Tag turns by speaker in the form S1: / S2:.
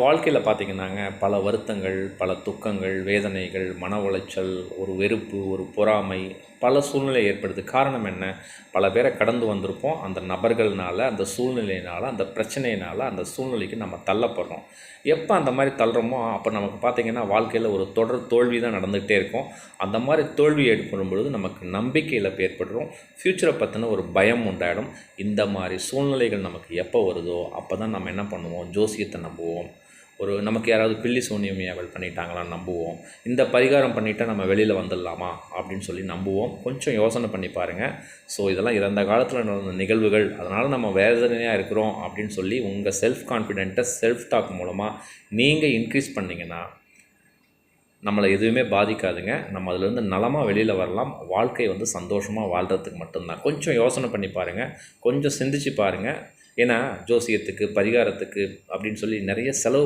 S1: வாழ்க்கையில் பார்த்திங்கன்னாங்க பல வருத்தங்கள், பல துக்கங்கள், வேதனைகள், மன உளைச்சல், ஒரு வெறுப்பு, ஒரு பொறாமை, பல சூழ்நிலை ஏற்படுது. காரணம் என்ன? பல பேரை கடந்து வந்திருப்போம். அந்த நபர்கள்னால, அந்த சூழ்நிலையினால், அந்த பிரச்சனையினால், அந்த சூழ்நிலைக்கு நம்ம தள்ளப்படுறோம். எப்போ அந்த மாதிரி தள்ளுறோமோ அப்போ நமக்கு பார்த்திங்கன்னா வாழ்க்கையில் ஒரு தொடர் தோல்வி தான் நடந்துகிட்டே இருக்கும். அந்த மாதிரி தோல்வி ஏற்படும் பொழுது நமக்கு நம்பிக்கை இழப்பு ஏற்படுறோம். ஃப்யூச்சரை பற்றின ஒரு பயம் உண்டாயிடும். இந்த மாதிரி சூழ்நிலைகள் நமக்கு எப்போ வருதோ அப்போ தான் நம்ம என்ன பண்ணுவோம்? ஜோசியத்தை நம்புவோம். நமக்கு யாராவது பில்லி சூனியம் ஏவல் பண்ணிட்டாங்களான்னு நம்புவோம். இந்த பரிகாரம் பண்ணிவிட்டா நம்ம வெளியில் வந்துடலாமா அப்படின்னு சொல்லி நம்புவோம். கொஞ்சம் யோசனை பண்ணி பாருங்கள். ஸோ இதெல்லாம் இறந்த காலத்தில் நடந்த நிகழ்வுகள், அதனால் நம்ம வேதனையாக இருக்கிறோம் அப்படின்னு சொல்லி உங்கள் செல்ஃப் கான்ஃபிடென்ட்டை செல்ஃப் டாக் மூலமாக நீங்கள் இன்க்ரீஸ் பண்ணிங்கன்னா நம்மளை எதுவுமே பாதிக்காதுங்க. நம்ம அதிலேருந்து நலமாக வெளியில் வரலாம். வாழ்க்கை சந்தோஷமாக வாழ்கிறதுக்கு மட்டும்தான். கொஞ்சம் யோசனை பண்ணி பாருங்கள், கொஞ்சம் சிந்திச்சு பாருங்கள். ஏன்னா ஜோசியத்துக்கு, பரிகாரத்துக்கு அப்படின்னு சொல்லி நிறைய செலவு